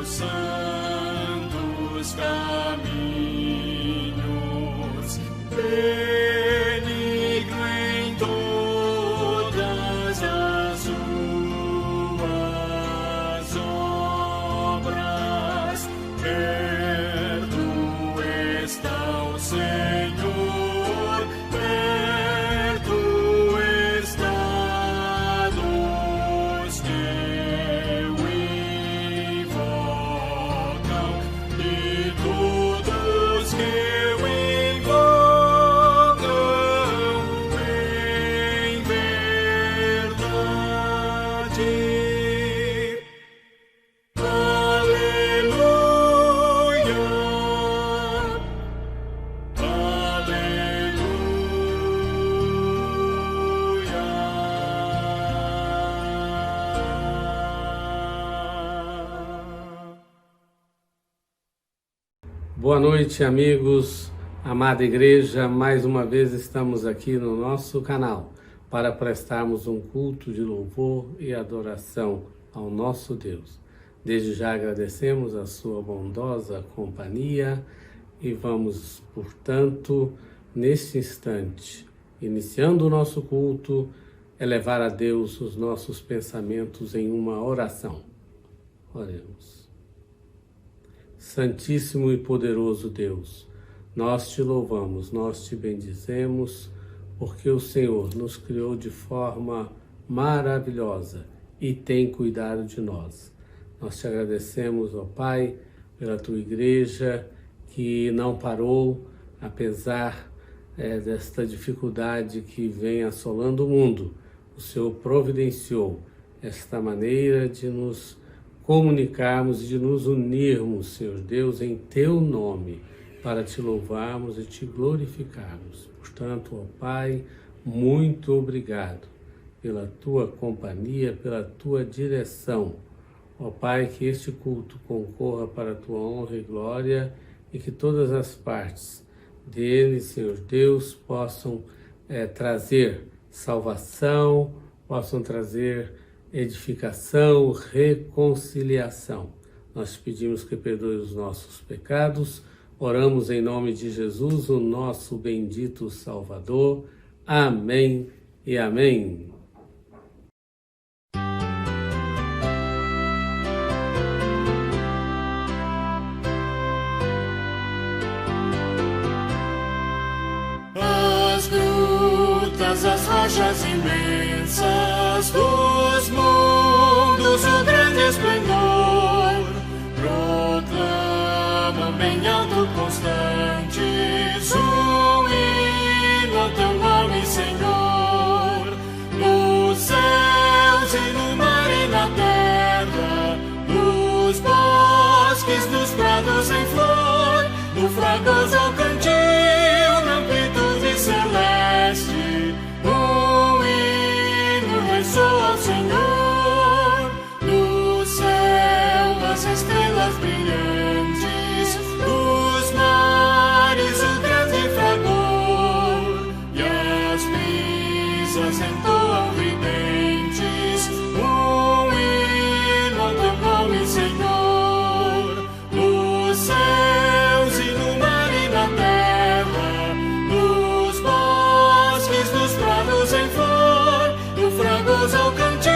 santos caminhos, benigno em todas as suas obras, perto está o Senhor, perto está dos que o invocam, e todos que o invocam em verdade. Aleluia, aleluia. Boa noite, amigos, amada igreja. Mais uma vez estamos aqui no nosso canal para prestarmos um culto de louvor e adoração ao nosso Deus. Desde já agradecemos a sua bondosa companhia e vamos, portanto, neste instante, iniciando o nosso culto, elevar a Deus os nossos pensamentos em uma oração. Oremos. Santíssimo e poderoso Deus, nós te louvamos, nós te bendizemos, porque o Senhor nos criou de forma maravilhosa e tem cuidado de nós. Nós te agradecemos, ó Pai, pela tua igreja que não parou, apesar desta dificuldade que vem assolando o mundo. O Senhor providenciou esta maneira de nos comunicarmos e de nos unirmos, Senhor Deus, em teu nome, para te louvarmos e te glorificarmos. Portanto, ó Pai, muito obrigado pela tua companhia, pela tua direção. Ó Pai, que este culto concorra para a tua honra e glória e que todas as partes dele, Senhor Deus, possam trazer salvação, possam trazer edificação, reconciliação. Nós pedimos que perdoe os nossos pecados, oramos em nome de Jesus, o nosso bendito Salvador. Amém e amém. As grutas, as rochas imensas dos mundos, o grande esplendor, proclamam bem alto constantes um hino ao teu nome, Senhor. Nos céus e no mar e na terra, nos bosques, nos prados em flor, no fragoso ao cantil, na amplitude celeste, um hino ressoa ao Senhor. No céu as estrelas brilhantes, nos mares o grande fragor, e as brisas entoam ridentes um hino ao teu nome, Senhor. Nos céus e no mar e na terra, nos bosques, nos prados em flor, no fragoso ao cantil,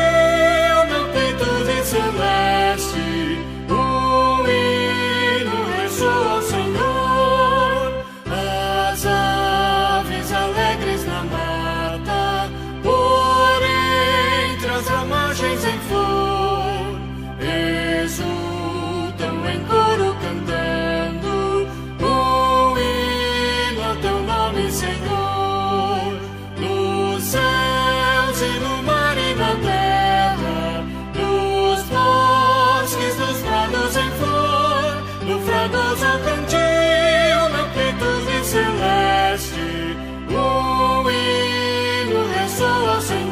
na amplitude celeste, um hino ressoa ao Senhor. As aves alegres na mata, por entre as ramagens em flor, exultam em coro cantando um hino ao teu nome, Senhor. Nos céus e no mar e na terra, nos bosques, nos prados em flor, no fragoso ao cantil, na amplitude celeste, um hino ressoa ao Senhor.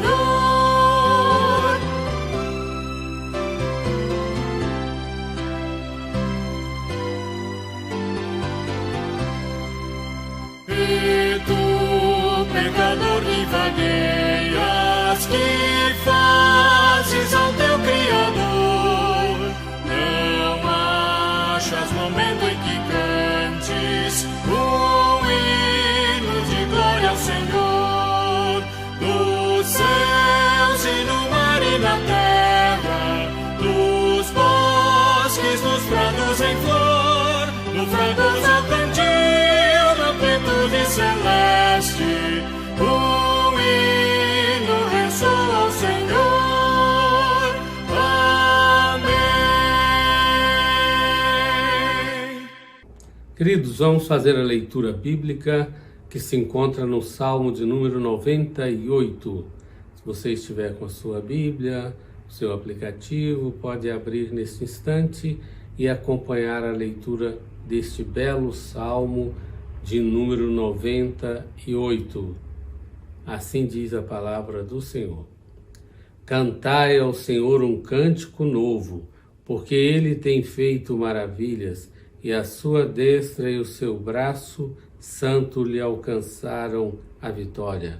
E tu, pecador, que vagueias, que fazes ao teu Criador, não há rosas em flor, no fragoso cantil da plenitude celeste, um hino ressoa ao Senhor. Amém. Queridos, vamos fazer a leitura bíblica que se encontra no Salmo de número 98. Se você estiver com a sua Bíblia, seu aplicativo, pode abrir neste instante e acompanhar a leitura deste belo Salmo de número 98. Assim diz a palavra do Senhor. Cantai ao Senhor um cântico novo, porque Ele tem feito maravilhas, e a sua destra e o seu braço santo lhe alcançaram a vitória.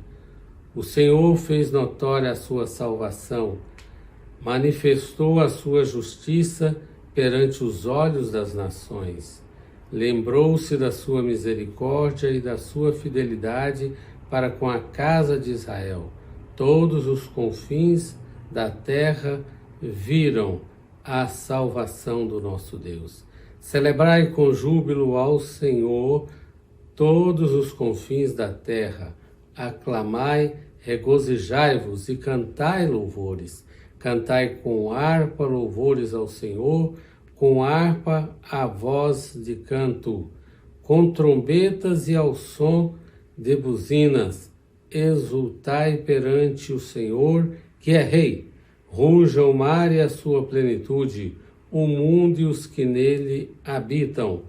O Senhor fez notória a sua salvação, manifestou a sua justiça perante os olhos das nações. Lembrou-se da sua misericórdia e da sua fidelidade para com a casa de Israel. Todos os confins da terra viram a salvação do nosso Deus. Celebrai com júbilo ao Senhor todos os confins da terra. Aclamai, regozijai-vos e cantai louvores. Cantai com harpa louvores ao Senhor, com harpa a voz de canto, com trombetas e ao som de buzinas. Exultai perante o Senhor, que é Rei. Ruja o mar e a sua plenitude, o mundo e os que nele habitam.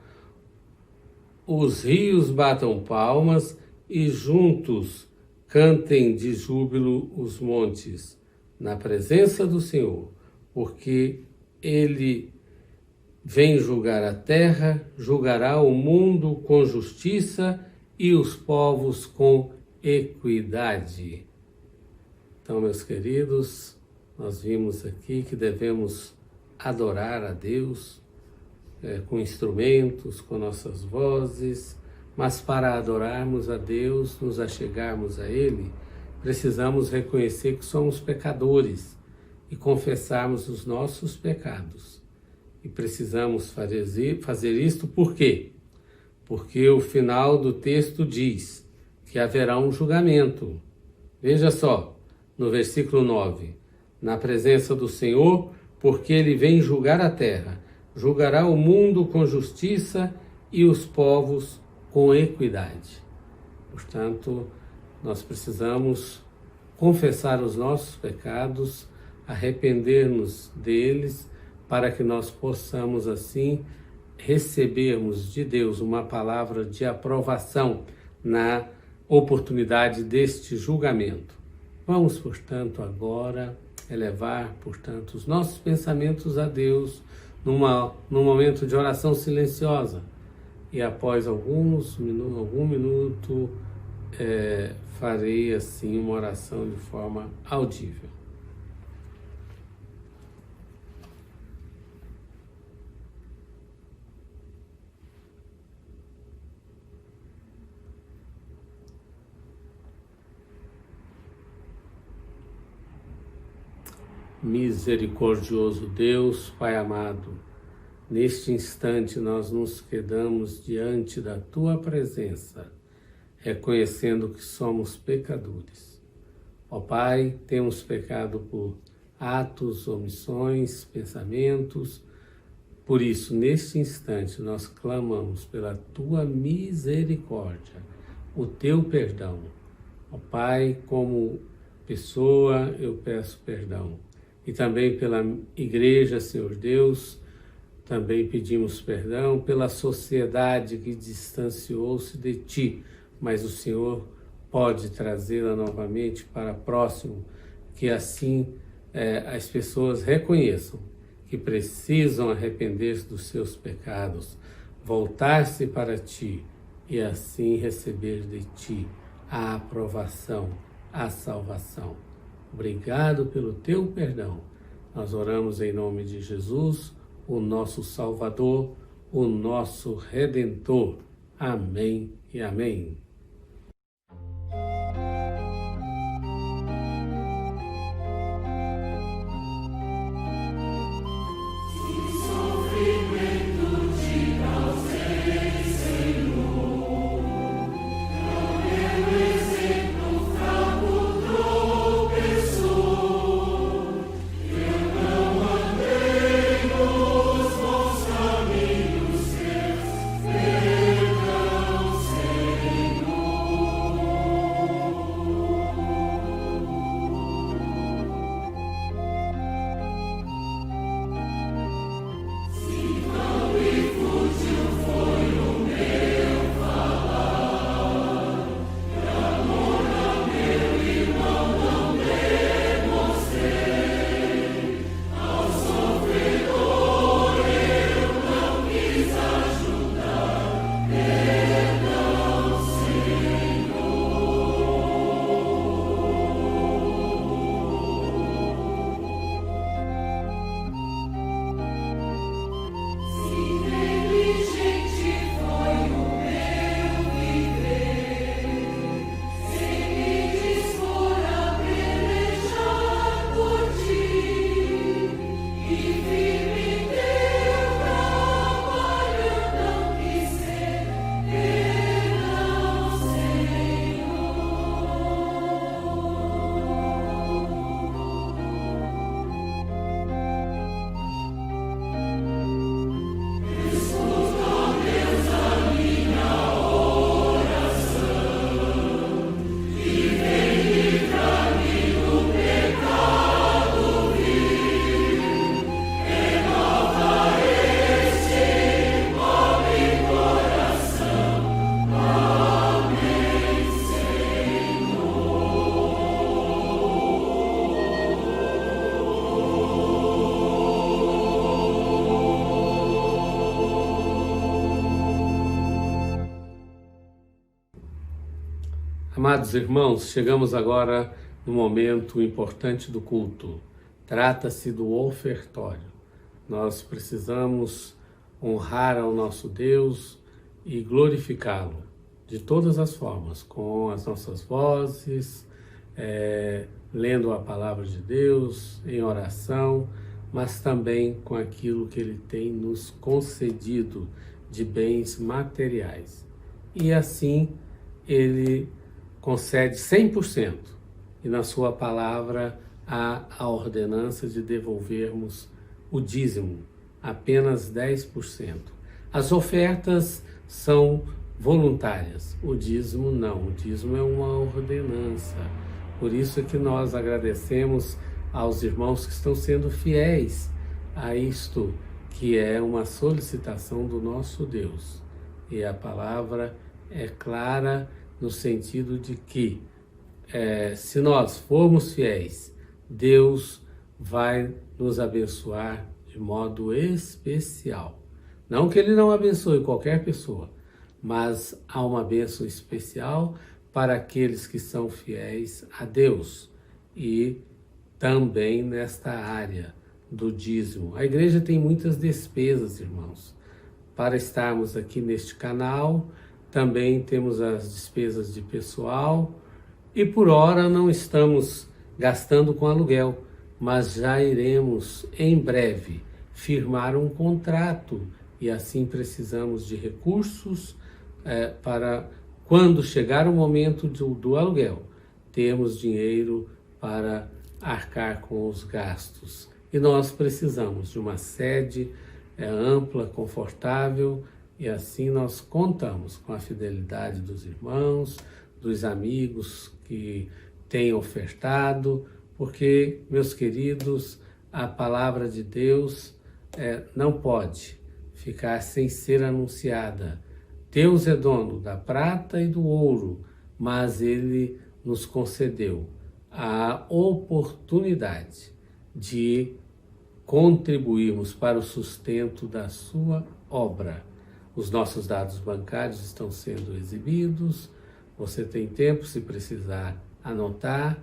Os rios batam palmas e juntos cantem de júbilo os montes, na presença do Senhor, porque Ele vem julgar a terra, julgará o mundo com justiça e os povos com equidade. Então, meus queridos, nós vimos aqui que devemos adorar a Deus com instrumentos, com nossas vozes, mas para adorarmos a Deus, nos achegarmos a Ele, precisamos reconhecer que somos pecadores e confessarmos os nossos pecados. E precisamos fazer isto por quê? Porque o final do texto diz que haverá um julgamento. Veja só, no versículo 9, na presença do Senhor, porque Ele vem julgar a terra, julgará o mundo com justiça e os povos com equidade. Portanto, nós precisamos confessar os nossos pecados, arrepender-nos deles, para que nós possamos assim recebermos de Deus uma palavra de aprovação na oportunidade deste julgamento. Vamos, portanto, agora elevar, portanto, os nossos pensamentos a Deus num momento de oração silenciosa. E após algum minuto, farei assim uma oração de forma audível. Misericordioso Deus, Pai amado, neste instante nós nos quedamos diante da Tua presença, reconhecendo que somos pecadores. Ó Pai, temos pecado por atos, omissões, pensamentos. Por isso, neste instante, nós clamamos pela Tua misericórdia, o Teu perdão. Ó Pai, como pessoa, eu peço perdão. E também pela igreja, Senhor Deus, também pedimos perdão pela sociedade que distanciou-se de Ti, mas o Senhor pode trazê-la novamente para próximo, que assim as pessoas reconheçam que precisam arrepender-se dos seus pecados, voltar-se para Ti e assim receber de Ti a aprovação, a salvação. Obrigado pelo Teu perdão. Nós oramos em nome de Jesus, o nosso Salvador, o nosso Redentor. Amém e amém. Sofrimento Amados irmãos, chegamos agora no momento importante do culto. Trata-se do ofertório. Nós precisamos honrar ao nosso Deus e glorificá-lo de todas as formas, com as nossas vozes, lendo a palavra de Deus, em oração, mas também com aquilo que Ele tem nos concedido de bens materiais. E assim Ele concede 100%, e na sua palavra há a ordenança de devolvermos o dízimo, apenas 10%. As ofertas são voluntárias, o dízimo não, o dízimo é uma ordenança. Por isso é que nós agradecemos aos irmãos que estão sendo fiéis a isto, que é uma solicitação do nosso Deus. E a palavra é clara no sentido de que, se nós formos fiéis, Deus vai nos abençoar de modo especial. Não que Ele não abençoe qualquer pessoa, mas há uma bênção especial para aqueles que são fiéis a Deus. E também nesta área do dízimo. A igreja tem muitas despesas, irmãos. Para estarmos aqui neste canal, também temos as despesas de pessoal e por hora não estamos gastando com aluguel, mas já iremos em breve firmar um contrato e assim precisamos de recursos para quando chegar o momento do aluguel, termos dinheiro para arcar com os gastos. E nós precisamos de uma sede ampla, confortável, e assim nós contamos com a fidelidade dos irmãos, dos amigos que têm ofertado, porque, meus queridos, a palavra de Deus não pode ficar sem ser anunciada. Deus é dono da prata e do ouro, mas Ele nos concedeu a oportunidade de contribuirmos para o sustento da sua obra. Os nossos dados bancários estão sendo exibidos, você tem tempo, se precisar, anotar,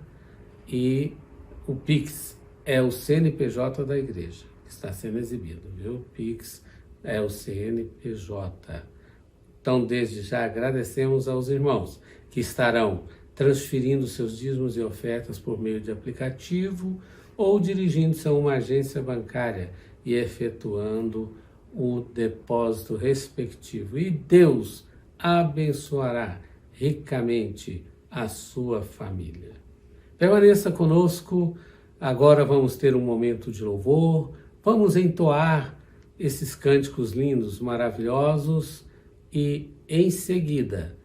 e o Pix é o CNPJ da igreja, que está sendo exibido, viu? O Pix é o CNPJ. Então, desde já, agradecemos aos irmãos que estarão transferindo seus dízimos e ofertas por meio de aplicativo ou dirigindo-se a uma agência bancária e efetuando o depósito respectivo. E Deus abençoará ricamente a sua família. Permaneça conosco, agora vamos ter um momento de louvor, vamos entoar esses cânticos lindos, maravilhosos e em seguida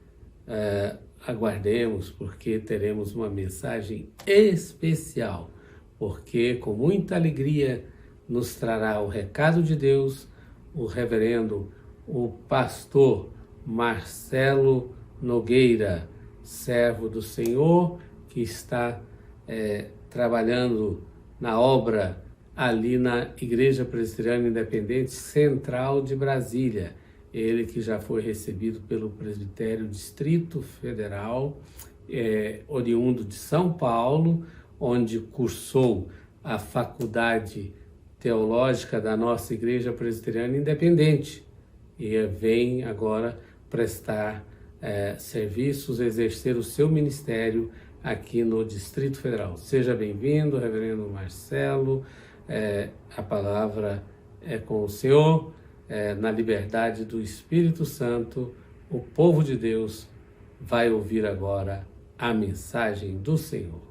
aguardemos, porque teremos uma mensagem especial, porque com muita alegria nos trará o recado de Deus o reverendo, o pastor Marcelo Nogueira, servo do Senhor, que está trabalhando na obra ali na Igreja Presbiteriana Independente Central de Brasília. Ele que já foi recebido pelo Presbitério Distrito Federal, oriundo de São Paulo, onde cursou a Faculdade Teológica da nossa Igreja Presbiteriana Independente e vem agora prestar serviços, exercer o seu ministério aqui no Distrito Federal. Seja bem-vindo, reverendo Marcelo, a palavra é com o Senhor, na liberdade do Espírito Santo, o povo de Deus vai ouvir agora a mensagem do Senhor.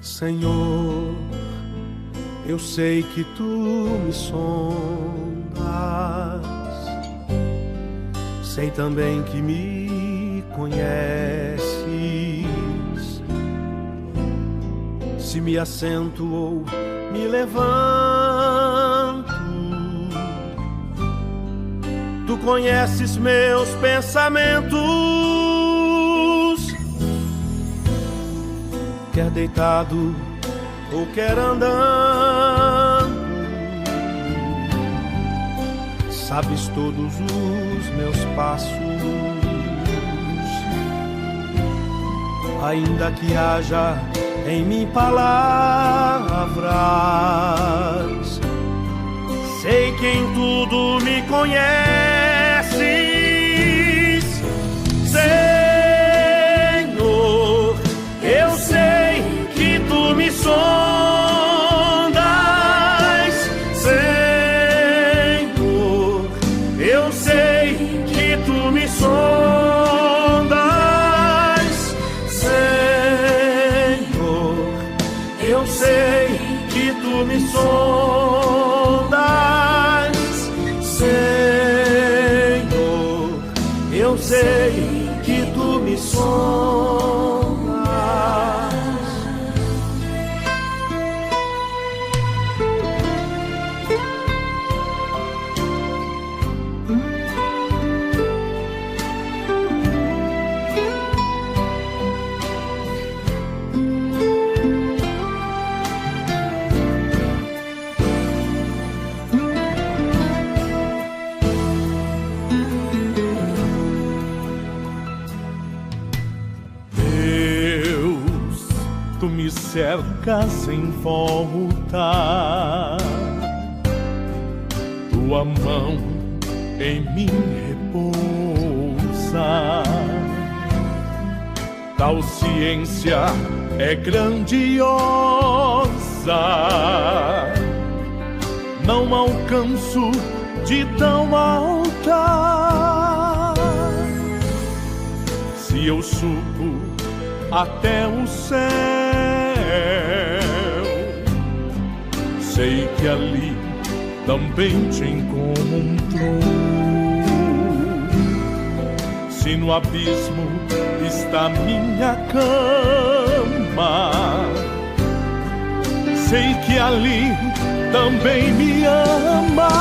Senhor, eu sei que tu me sondas, sei também que me conheces, se me assento ou me levanto, tu conheces meus pensamentos. Quer deitado ou quer andando, sabes todos os meus passos. Ainda que haja em mim palavras, sei que em tudo me conheces, Senhor. Eu sei que tu me sondas, Senhor. Eu sei que tu me sondas, eu sei que tu me sondas, Senhor. Eu sei que tu me sondas. Tu me cercas sem volta, tua mão em mim repousa. Tal ciência é grandiosa, não alcanço de tão alta. Se eu subo até o céu, sei que ali também te encontrou. Se no abismo está minha cama, sei que ali também me amas,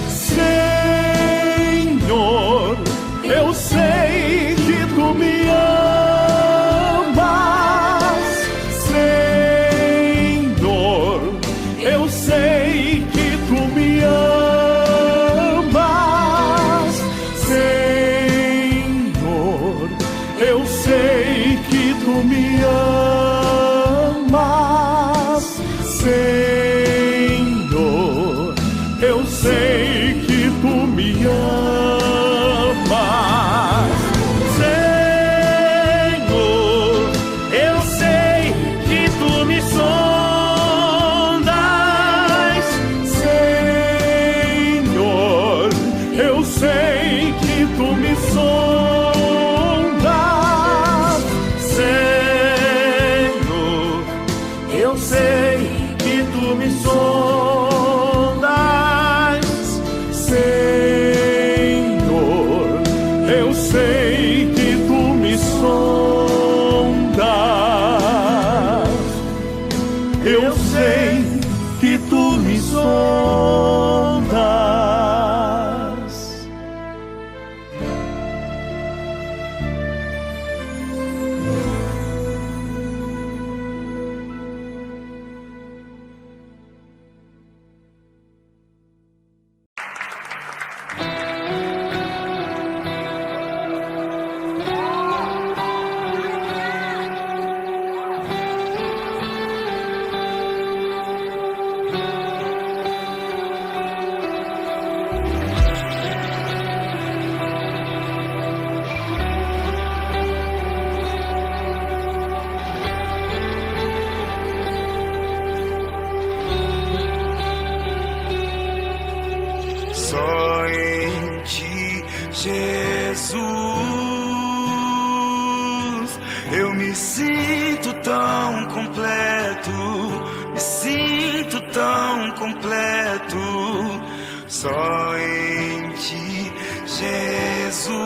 Senhor. Eu sei que tu me amas, Senhor. Eu sei que tu me amas, Senhor. Eu sei que tu me amas, Senhor. Eu sei que tu me amas. Só em ti, Jesus,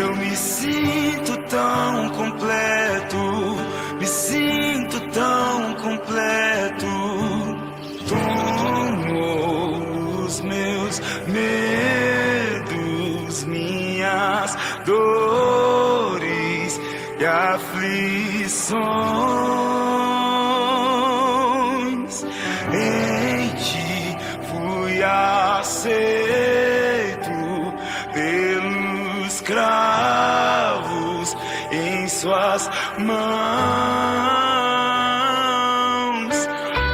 eu me sinto tão completo. aflições. Em ti fui aceito pelos cravos em suas mãos.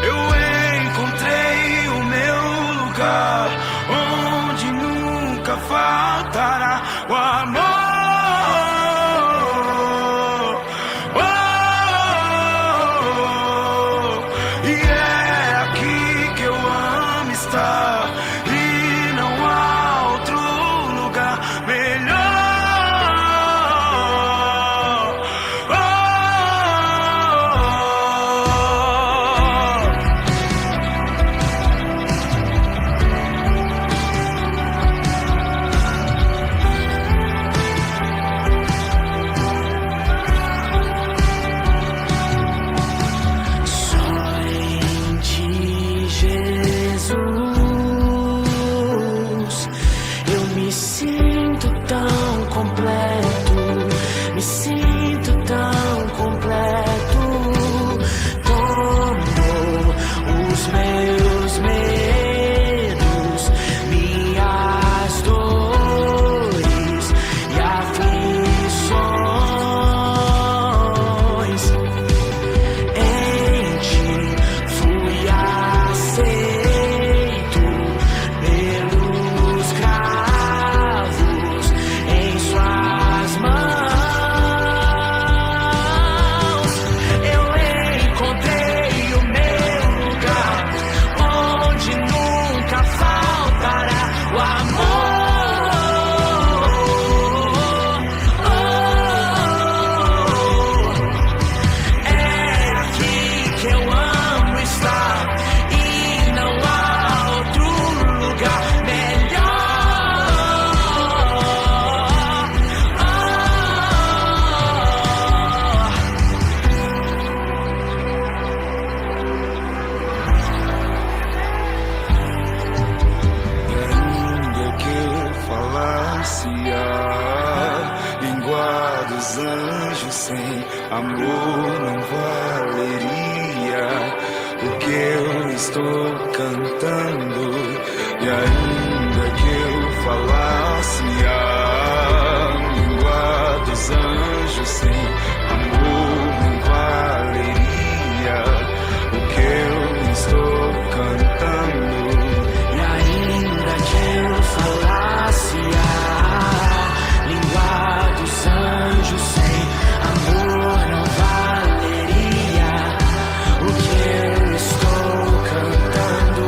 Eu encontrei o meu lugar, onde nunca faltará o amor. E é aqui que eu amo estar, e não há outro lugar melhor. Me sinto tão completo. Tomou os meus medos, minhas dores e aflições. Em ti fui aceito pelos cravos em suas mãos. Língua dos anjos sem amor não valeria o que eu estou cantando. E ainda que eu falasse a língua dos anjos sem amor não valeria o que eu estou cantando. E ainda que eu falasse a língua dos anjos sem amor não valeria o que eu estou cantando.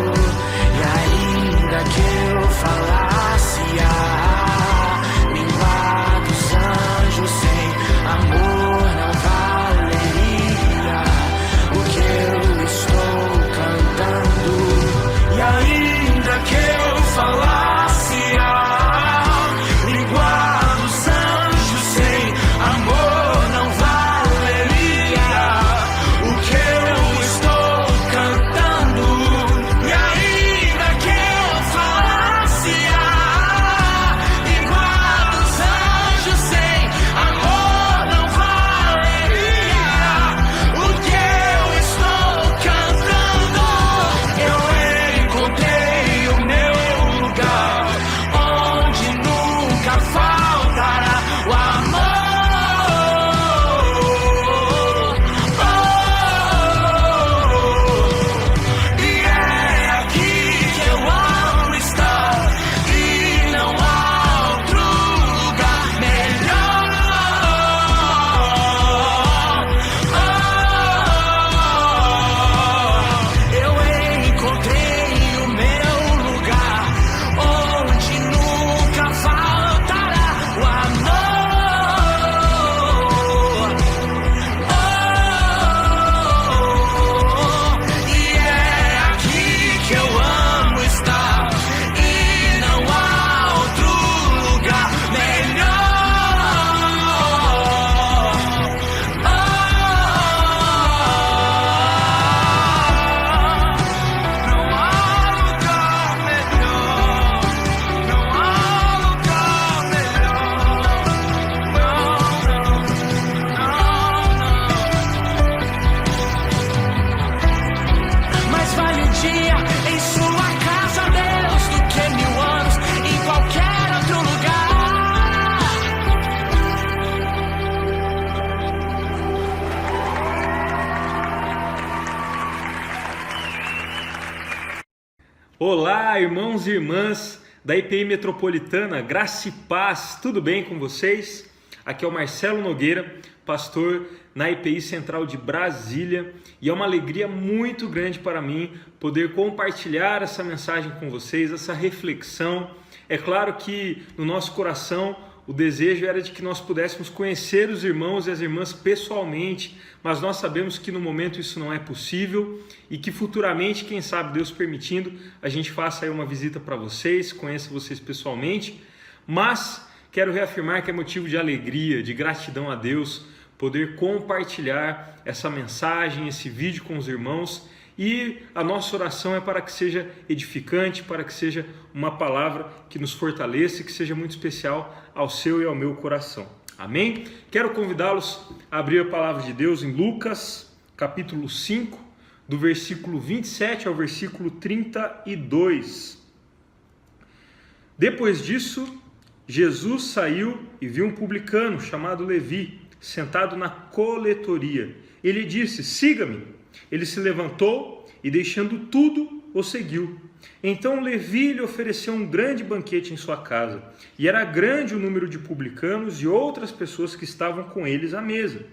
E ainda que eu falasse a Olá, irmãos e irmãs da IPI Metropolitana, graça e paz, tudo bem com vocês? Aqui é o Marcelo Nogueira, pastor na IPI Central de Brasília, e é uma alegria muito grande para mim poder compartilhar essa mensagem com vocês, essa reflexão. É claro que no nosso coração o desejo era de que nós pudéssemos conhecer os irmãos e as irmãs pessoalmente, mas nós sabemos que no momento isso não é possível e que futuramente, quem sabe, Deus permitindo, a gente faça aí uma visita para vocês, conheça vocês pessoalmente. Mas quero reafirmar que é motivo de alegria, de gratidão a Deus, poder compartilhar essa mensagem, esse vídeo com os irmãos. E a nossa oração é para que seja edificante, para que seja uma palavra que nos fortaleça e que seja muito especial ao seu e ao meu coração. Amém? Quero convidá-los a abrir a palavra de Deus em Lucas, capítulo 5, do versículo 27 ao versículo 32. Depois disso, Jesus saiu e viu um publicano chamado Levi, sentado na coletoria. Ele disse: "Siga-me." Ele se levantou e, deixando tudo, o seguiu. Então Levi lhe ofereceu um grande banquete em sua casa, e era grande o número de publicanos e outras pessoas que estavam com eles à mesa.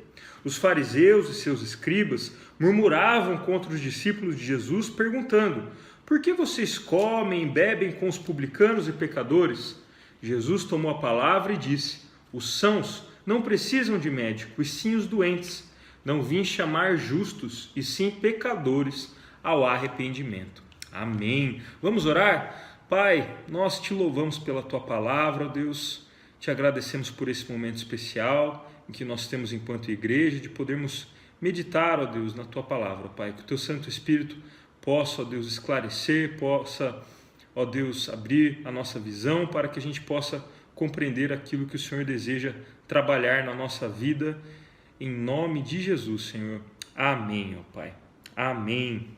Os fariseus e seus escribas murmuravam contra os discípulos de Jesus, perguntando: "Por que vocês comem e bebem com os publicanos e pecadores?" Jesus tomou a palavra e disse: "Os sãos não precisam de médico, e sim os doentes. Não vim chamar justos, e sim pecadores ao arrependimento." Amém. Vamos orar? Pai, nós te louvamos pela tua palavra, ó Deus. Te agradecemos por esse momento especial em que nós temos enquanto igreja, de podermos meditar, ó Deus, na tua palavra, Pai. Que o teu Santo Espírito possa, ó Deus, esclarecer, possa, ó Deus, abrir a nossa visão para que a gente possa compreender aquilo que o Senhor deseja trabalhar na nossa vida. Em nome de Jesus, Senhor. Amém, ó Pai. Amém.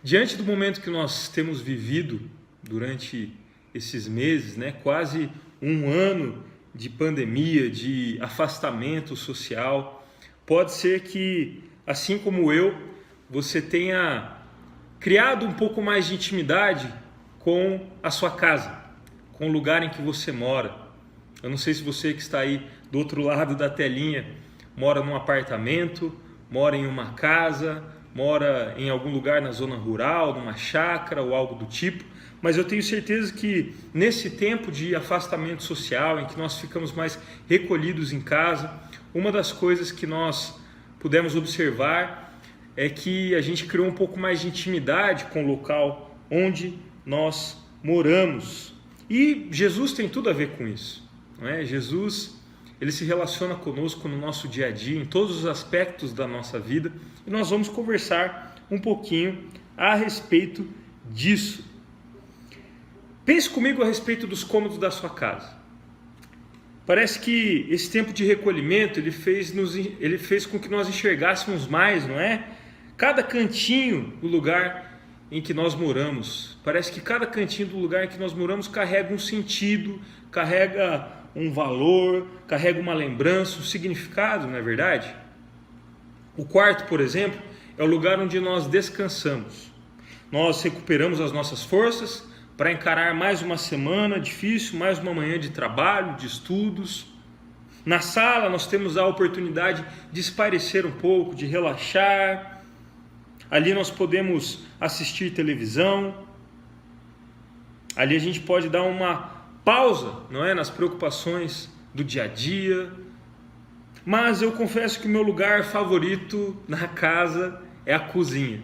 Diante do momento que nós temos vivido durante esses meses, quase um ano de pandemia, de afastamento social, pode ser que, assim como eu, você tenha criado um pouco mais de intimidade com a sua casa, com o lugar em que você mora. Eu não sei se você que está aí do outro lado da telinha mora num apartamento, mora em uma casa, mora em algum lugar na zona rural, numa chácara ou algo do tipo, mas eu tenho certeza que nesse tempo de afastamento social, em que nós ficamos mais recolhidos em casa, uma das coisas que nós pudemos observar é que a gente criou um pouco mais de intimidade com o local onde nós moramos. E Jesus tem tudo a ver com isso, não é? Jesus, ele se relaciona conosco no nosso dia a dia, em todos os aspectos da nossa vida, e nós vamos conversar um pouquinho a respeito disso. Pense comigo a respeito dos cômodos da sua casa. Parece que esse tempo de recolhimento ele fez com que nós enxergássemos mais, não é? Cada cantinho do lugar em que nós moramos. Parece que cada cantinho do lugar em que nós moramos carrega um sentido, carrega um valor, carrega uma lembrança, um significado, não é verdade? O quarto, por exemplo, é o lugar onde nós descansamos. Nós recuperamos as nossas forças para encarar mais uma semana difícil, mais uma manhã de trabalho, de estudos. Na sala nós temos a oportunidade de espairecer um pouco, de relaxar. Ali nós podemos assistir televisão. Ali a gente pode dar uma pausa, não é, nas preocupações do dia a dia. Mas eu confesso que o meu lugar favorito na casa é a cozinha.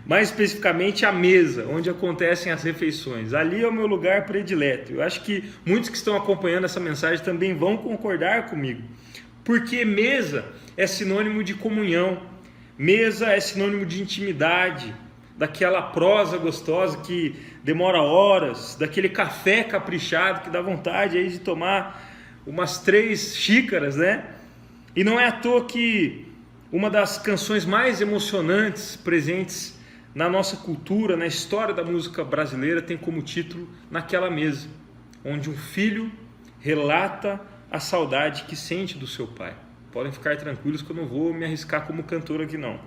Mais especificamente a mesa, onde acontecem as refeições. Ali é o meu lugar predileto. Eu acho que muitos que estão acompanhando essa mensagem também vão concordar comigo. Porque mesa é sinônimo de comunhão. Mesa é sinônimo de intimidade, daquela prosa gostosa que demora horas, daquele café caprichado que dá vontade aí de tomar umas 3 xícaras, né? E não é à toa que uma das canções mais emocionantes presentes na nossa cultura, na história da música brasileira, tem como título Naquela Mesa, onde um filho relata a saudade que sente do seu pai. Podem ficar tranquilos que eu não vou me arriscar como cantor aqui não.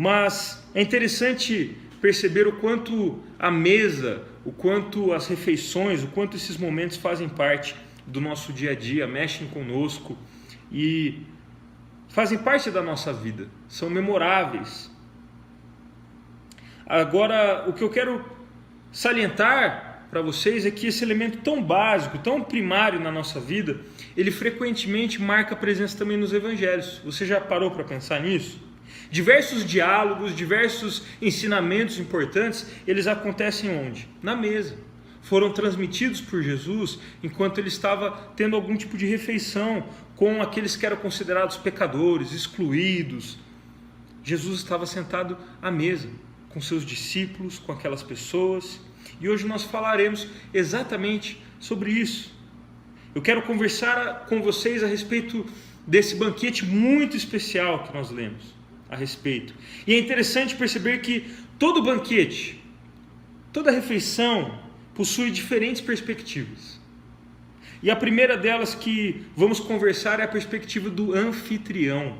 Mas é interessante perceber o quanto a mesa, o quanto as refeições, o quanto esses momentos fazem parte do nosso dia a dia, mexem conosco e fazem parte da nossa vida, são memoráveis. Agora, o que eu quero salientar para vocês é que esse elemento tão básico, tão primário na nossa vida, ele frequentemente marca presença também nos evangelhos. Você já parou para pensar nisso? Diversos diálogos, diversos ensinamentos importantes, eles acontecem onde? Na mesa. Foram transmitidos por Jesus enquanto ele estava tendo algum tipo de refeição com aqueles que eram considerados pecadores, excluídos. Jesus estava sentado à mesa com seus discípulos, com aquelas pessoas, e hoje nós falaremos exatamente sobre isso. Eu quero conversar com vocês a respeito desse banquete muito especial que nós lemos a respeito. E é interessante perceber que todo banquete, toda refeição possui diferentes perspectivas. E a primeira delas que vamos conversar é a perspectiva do anfitrião.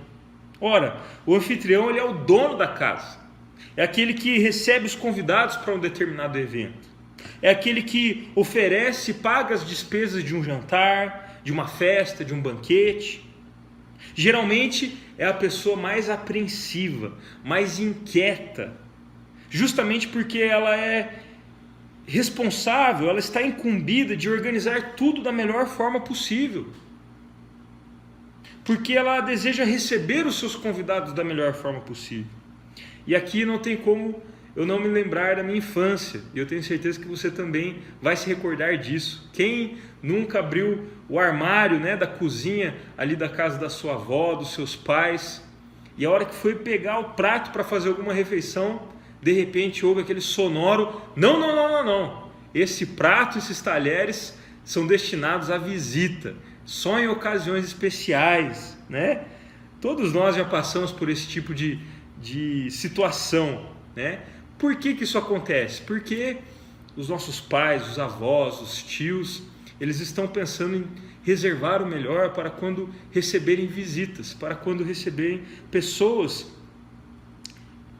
Ora, o anfitrião ele é o dono da casa. É aquele que recebe os convidados para um determinado evento. É aquele que oferece e paga as despesas de um jantar, de uma festa, de um banquete. Geralmente é a pessoa mais apreensiva, mais inquieta, justamente porque ela é responsável, ela está incumbida de organizar tudo da melhor forma possível. Porque ela deseja receber os seus convidados da melhor forma possível. E aqui não tem como eu não me lembrar da minha infância, e eu tenho certeza que você também vai se recordar disso. Quem nunca abriu o armário, da cozinha ali da casa da sua avó, dos seus pais, e a hora que foi pegar o prato para fazer alguma refeição, de repente houve aquele sonoro, não, esse prato, esses talheres são destinados à visita, só em ocasiões especiais, Todos nós já passamos por esse tipo de situação, Por que isso acontece? Porque os nossos pais, os avós, os tios, eles estão pensando em reservar o melhor para quando receberem visitas, para quando receberem pessoas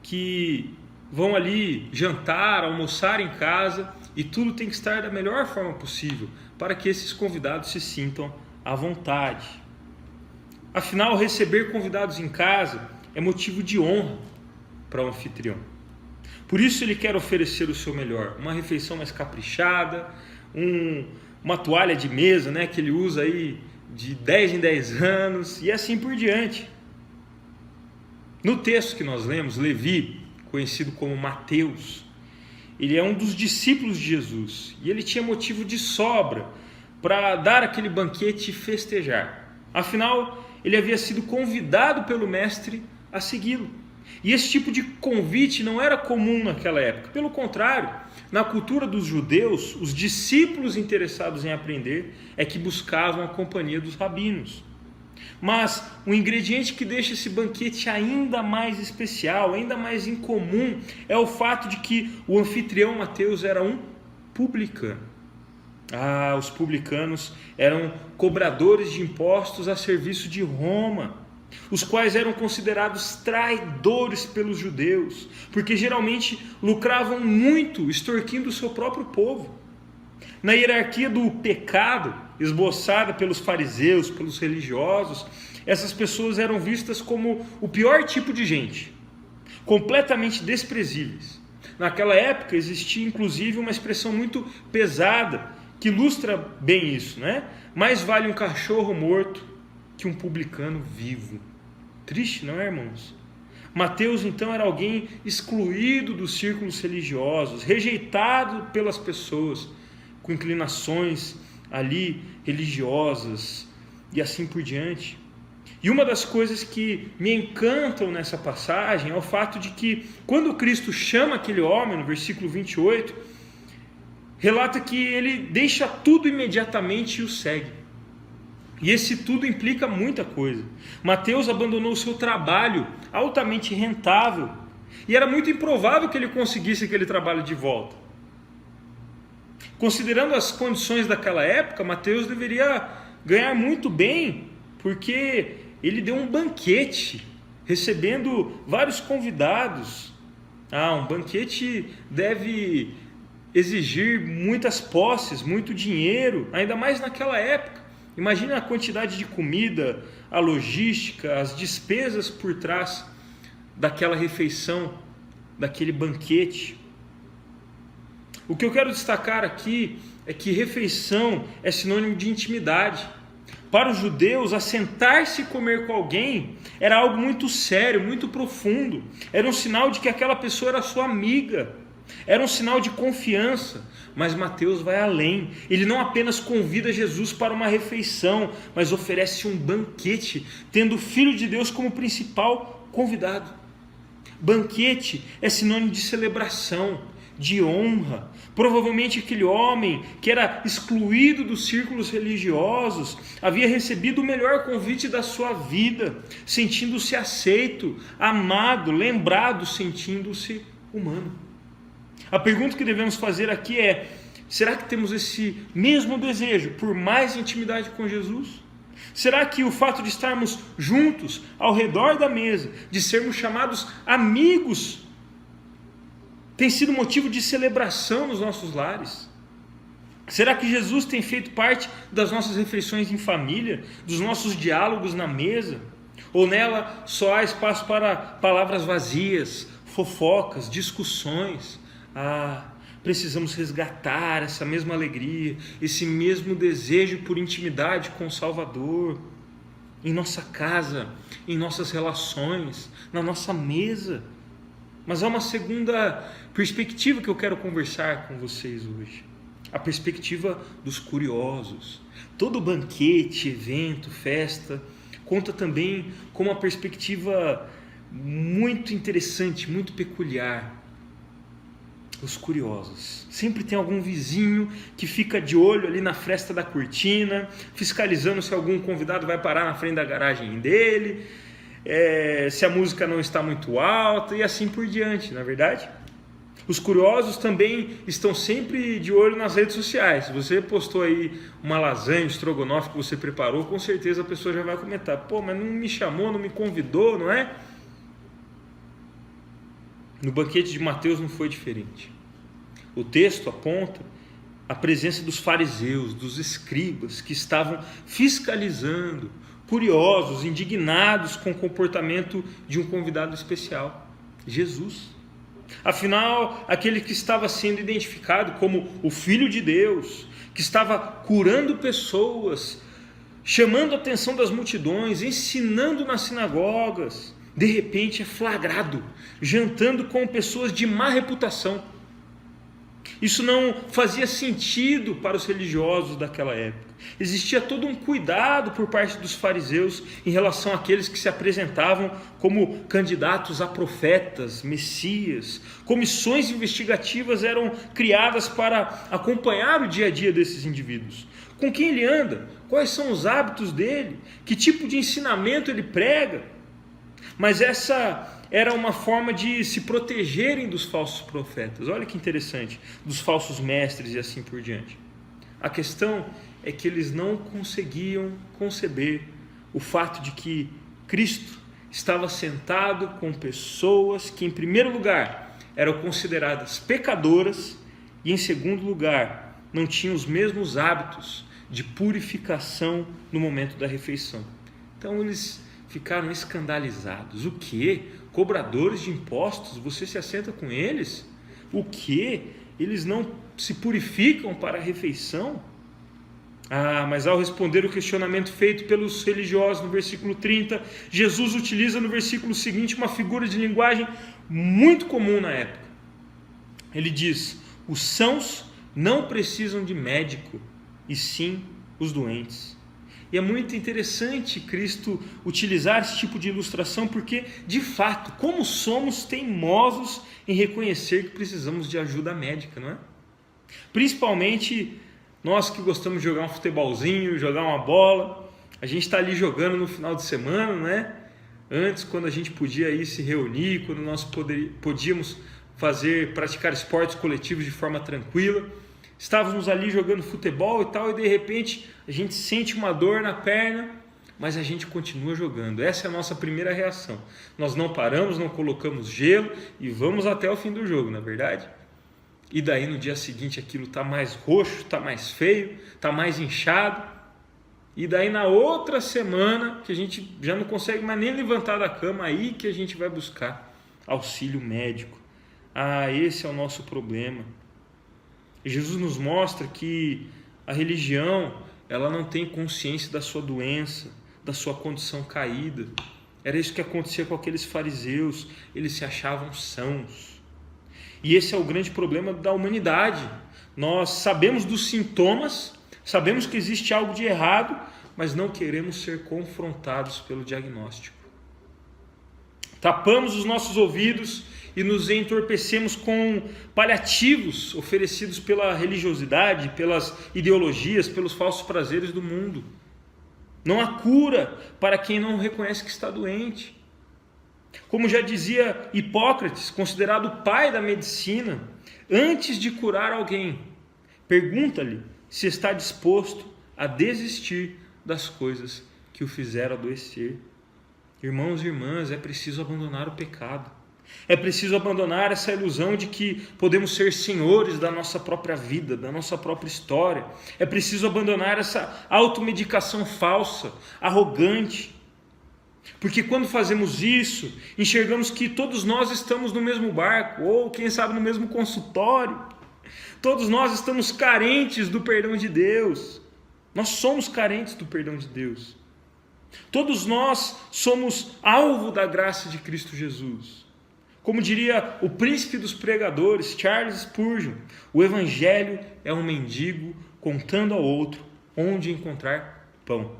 que vão ali jantar, almoçar em casa, e tudo tem que estar da melhor forma possível para que esses convidados se sintam à vontade. Afinal, receber convidados em casa é motivo de honra para o anfitrião. Por isso ele quer oferecer o seu melhor, uma refeição mais caprichada, uma toalha de mesa, que ele usa aí de 10 em 10 anos e assim por diante. No texto que nós lemos, Levi, conhecido como Mateus, ele é um dos discípulos de Jesus e ele tinha motivo de sobra para dar aquele banquete e festejar. Afinal, ele havia sido convidado pelo mestre a segui-lo. E esse tipo de convite não era comum naquela época. Pelo contrário, na cultura dos judeus, os discípulos interessados em aprender é que buscavam a companhia dos rabinos. Mas o ingrediente que deixa esse banquete ainda mais especial, ainda mais incomum, é o fato de que o anfitrião Mateus era um publicano. Os publicanos eram cobradores de impostos a serviço de Roma, os quais eram considerados traidores pelos judeus, porque geralmente lucravam muito extorquindo o seu próprio povo. Na hierarquia do pecado, esboçada pelos fariseus, pelos religiosos, essas pessoas eram vistas como o pior tipo de gente, completamente desprezíveis. Naquela época existia inclusive uma expressão muito pesada que ilustra bem isso, Mais vale um cachorro morto que um publicano vivo. Triste, não é, irmãos? Mateus, então, era alguém excluído dos círculos religiosos, rejeitado pelas pessoas, com inclinações ali religiosas e assim por diante. E uma das coisas que me encantam nessa passagem é o fato de que, quando Cristo chama aquele homem, no versículo 28, relata que ele deixa tudo imediatamente e o segue. E esse tudo implica muita coisa. Mateus abandonou o seu trabalho altamente rentável e era muito improvável que ele conseguisse aquele trabalho de volta. Considerando as condições daquela época, Mateus deveria ganhar muito bem, porque ele deu um banquete, recebendo vários convidados. Um banquete deve exigir muitas posses, muito dinheiro, ainda mais naquela época. Imagina a quantidade de comida, a logística, as despesas por trás daquela refeição, daquele banquete. O que eu quero destacar aqui é que refeição é sinônimo de intimidade. Para os judeus, assentar-se e comer com alguém era algo muito sério, muito profundo. Era um sinal de que aquela pessoa era sua amiga. Era um sinal de confiança. Mas Mateus vai além. Ele não apenas convida Jesus para uma refeição, mas oferece um banquete, tendo o Filho de Deus como principal convidado. Banquete é sinônimo de celebração, de honra. Provavelmente aquele homem que era excluído dos círculos religiosos havia recebido o melhor convite da sua vida, sentindo-se aceito, amado, lembrado, sentindo-se humano. A pergunta que devemos fazer aqui é: será que temos esse mesmo desejo por mais intimidade com Jesus? Será que o fato de estarmos juntos ao redor da mesa, de sermos chamados amigos, tem sido motivo de celebração nos nossos lares? Será que Jesus tem feito parte das nossas refeições em família, dos nossos diálogos na mesa? Ou nela só há espaço para palavras vazias, fofocas, discussões? Precisamos resgatar essa mesma alegria, esse mesmo desejo por intimidade com o Salvador, em nossa casa, em nossas relações, na nossa mesa. Mas há uma segunda perspectiva que eu quero conversar com vocês hoje. A perspectiva dos curiosos. Todo banquete, evento, festa, conta também com uma perspectiva muito interessante, muito peculiar. Os curiosos. Sempre tem algum vizinho que fica de olho ali na fresta da cortina, fiscalizando se algum convidado vai parar na frente da garagem dele, se a música não está muito alta e assim por diante, não é verdade? Os curiosos também estão sempre de olho nas redes sociais. Se você postou aí uma lasanha, um estrogonofe que você preparou, com certeza a pessoa já vai comentar: pô, mas não me chamou, não me convidou, não é? No banquete de Mateus não foi diferente. O texto aponta a presença dos fariseus, dos escribas, que estavam fiscalizando, curiosos, indignados com o comportamento de um convidado especial, Jesus. Afinal, aquele que estava sendo identificado como o Filho de Deus, que estava curando pessoas, chamando a atenção das multidões, ensinando nas sinagogas, de repente é flagrado, jantando com pessoas de má reputação. Isso não fazia sentido para os religiosos daquela época. Existia todo um cuidado por parte dos fariseus em relação àqueles que se apresentavam como candidatos a profetas, messias. Comissões investigativas eram criadas para acompanhar o dia a dia desses indivíduos. Com quem ele anda? Quais são os hábitos dele? Que tipo de ensinamento ele prega? Mas essa era uma forma de se protegerem dos falsos profetas. Olha que interessante, dos falsos mestres e assim por diante. A questão é que eles não conseguiam conceber o fato de que Cristo estava sentado com pessoas que, em primeiro lugar, eram consideradas pecadoras e, em segundo lugar, não tinham os mesmos hábitos de purificação no momento da refeição. Então eles ficaram escandalizados. O quê? Cobradores de impostos? Você se assenta com eles? O quê? Eles não se purificam para a refeição? Mas ao responder o questionamento feito pelos religiosos no versículo 30, Jesus utiliza no versículo seguinte uma figura de linguagem muito comum na época. Ele diz: os sãos não precisam de médico, e sim os doentes. E é muito interessante Cristo utilizar esse tipo de ilustração, porque, de fato, como somos teimosos em reconhecer que precisamos de ajuda médica, não é? Principalmente nós que gostamos de jogar um futebolzinho, jogar uma bola. A gente está ali jogando no final de semana, né? Antes, quando a gente podia ir se reunir, quando nós podíamos praticar esportes coletivos de forma tranquila. Estávamos ali jogando futebol e tal, e de repente a gente sente uma dor na perna, mas a gente continua jogando. Essa é a nossa primeira reação. Nós não paramos, não colocamos gelo e vamos até o fim do jogo, não é verdade? E daí no dia seguinte aquilo está mais roxo, está mais feio, está mais inchado. E daí na outra semana, que a gente já não consegue mais nem levantar da cama, aí que a gente vai buscar auxílio médico. Esse é o nosso problema. E Jesus nos mostra que a religião, ela não tem consciência da sua doença, da sua condição caída. Era isso que acontecia com aqueles fariseus, eles se achavam sãos. E esse é o grande problema da humanidade. Nós sabemos dos sintomas, sabemos que existe algo de errado, mas não queremos ser confrontados pelo diagnóstico. Tapamos os nossos ouvidos e nos entorpecemos com paliativos oferecidos pela religiosidade, pelas ideologias, pelos falsos prazeres do mundo. Não há cura para quem não reconhece que está doente. Como já dizia Hipócrates, considerado o pai da medicina, antes de curar alguém, pergunta-lhe se está disposto a desistir das coisas que o fizeram adoecer. Irmãos e irmãs, é preciso abandonar o pecado. É preciso abandonar essa ilusão de que podemos ser senhores da nossa própria vida, da nossa própria história. É preciso abandonar essa automedicação falsa, arrogante. Porque quando fazemos isso, enxergamos que todos nós estamos no mesmo barco, ou quem sabe no mesmo consultório. Todos nós estamos carentes do perdão de Deus. Nós somos carentes do perdão de Deus. Todos nós somos alvo da graça de Cristo Jesus. Como diria o príncipe dos pregadores, Charles Spurgeon, o evangelho é um mendigo contando ao outro onde encontrar pão.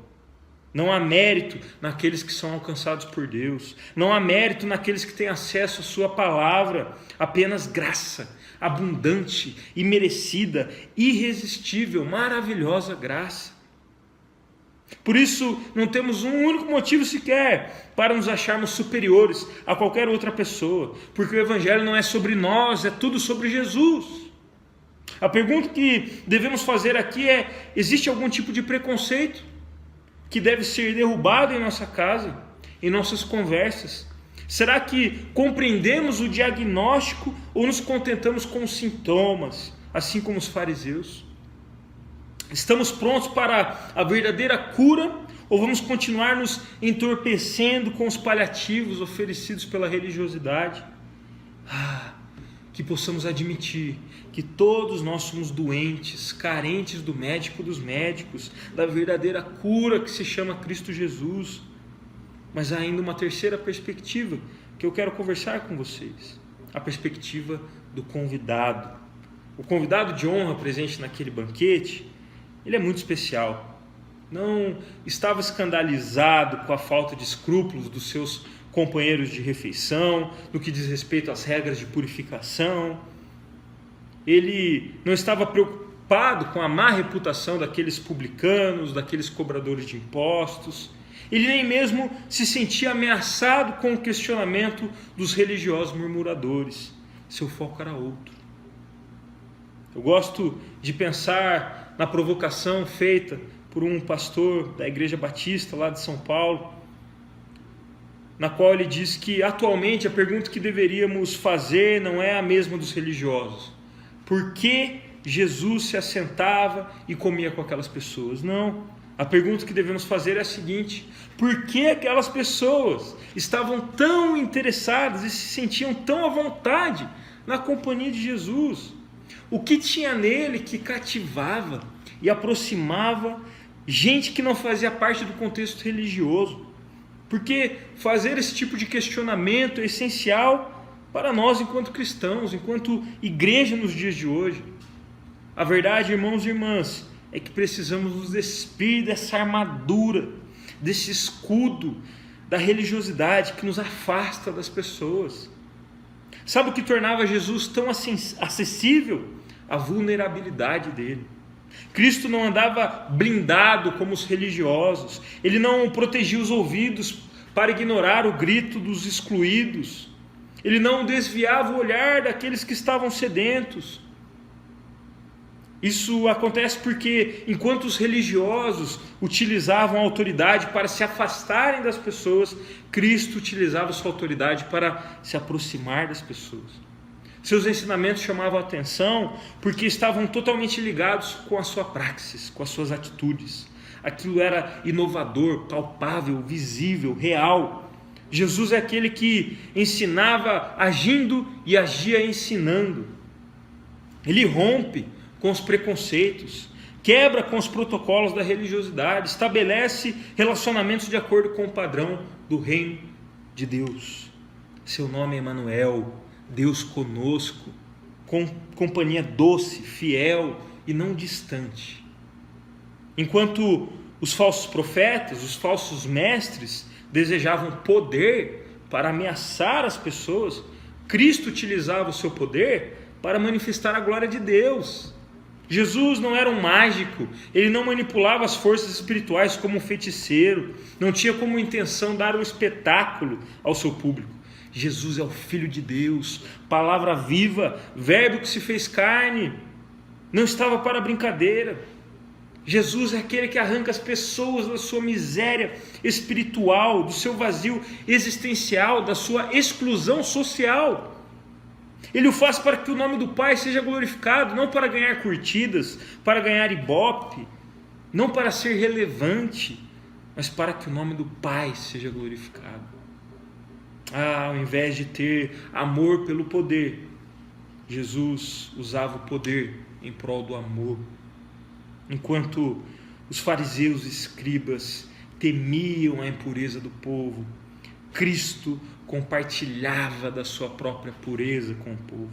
Não há mérito naqueles que são alcançados por Deus. Não há mérito naqueles que têm acesso à sua palavra. Apenas graça, abundante, imerecida, irresistível, maravilhosa graça. Por isso, não temos um único motivo sequer para nos acharmos superiores a qualquer outra pessoa, porque o Evangelho não é sobre nós, é tudo sobre Jesus. A pergunta que devemos fazer aqui é: existe algum tipo de preconceito que deve ser derrubado em nossa casa, em nossas conversas? Será que compreendemos o diagnóstico ou nos contentamos com os sintomas, assim como os fariseus? Estamos prontos para a verdadeira cura ou vamos continuar nos entorpecendo com os paliativos oferecidos pela religiosidade? Que possamos admitir que todos nós somos doentes, carentes do médico dos médicos, da verdadeira cura que se chama Cristo Jesus. Mas há ainda uma terceira perspectiva que eu quero conversar com vocês. A perspectiva do convidado. O convidado de honra presente naquele banquete, ele é muito especial. Não estava escandalizado com a falta de escrúpulos dos seus companheiros de refeição, no que diz respeito às regras de purificação. Ele não estava preocupado com a má reputação daqueles publicanos, daqueles cobradores de impostos. Ele nem mesmo se sentia ameaçado com o questionamento dos religiosos murmuradores. Seu foco era outro. Eu gosto de pensar na provocação feita por um pastor da Igreja Batista lá de São Paulo, na qual ele diz que atualmente a pergunta que deveríamos fazer não é a mesma dos religiosos. Por que Jesus se assentava e comia com aquelas pessoas? Não. A pergunta que devemos fazer é a seguinte: por que aquelas pessoas estavam tão interessadas e se sentiam tão à vontade na companhia de Jesus? O que tinha nele que cativava e aproximava gente que não fazia parte do contexto religioso? Porque fazer esse tipo de questionamento é essencial para nós enquanto cristãos, enquanto igreja nos dias de hoje. A verdade, irmãos e irmãs, é que precisamos nos despir dessa armadura, desse escudo da religiosidade que nos afasta das pessoas. Sabe o que tornava Jesus tão acessível? A vulnerabilidade dele. Cristo não andava blindado como os religiosos. Ele não protegia os ouvidos para ignorar o grito dos excluídos. Ele não desviava o olhar daqueles que estavam sedentos. Isso acontece porque, enquanto os religiosos utilizavam a autoridade para se afastarem das pessoas, Cristo utilizava sua autoridade para se aproximar das pessoas. Seus ensinamentos chamavam a atenção porque estavam totalmente ligados com a sua praxis, com as suas atitudes. Aquilo era inovador, palpável, visível, real. Jesus é aquele que ensinava agindo e agia ensinando. Ele rompe com os preconceitos, quebra com os protocolos da religiosidade, estabelece relacionamentos de acordo com o padrão do reino de Deus. Seu nome é Emanuel, Deus conosco, companhia doce, fiel e não distante. Enquanto os falsos profetas, os falsos mestres desejavam poder para ameaçar as pessoas, Cristo utilizava o seu poder para manifestar a glória de Deus. Jesus não era um mágico, ele não manipulava as forças espirituais como um feiticeiro, não tinha como intenção dar um espetáculo ao seu público. Jesus é o Filho de Deus, palavra viva, verbo que se fez carne, não estava para brincadeira. Jesus é aquele que arranca as pessoas da sua miséria espiritual, do seu vazio existencial, da sua exclusão social. Ele o faz para que o nome do Pai seja glorificado, não para ganhar curtidas, para ganhar ibope, não para ser relevante, mas para que o nome do Pai seja glorificado. Ao invés de ter amor pelo poder, Jesus usava o poder em prol do amor. Enquanto os fariseus e escribas temiam a impureza do povo, Cristo compartilhava da sua própria pureza com o povo.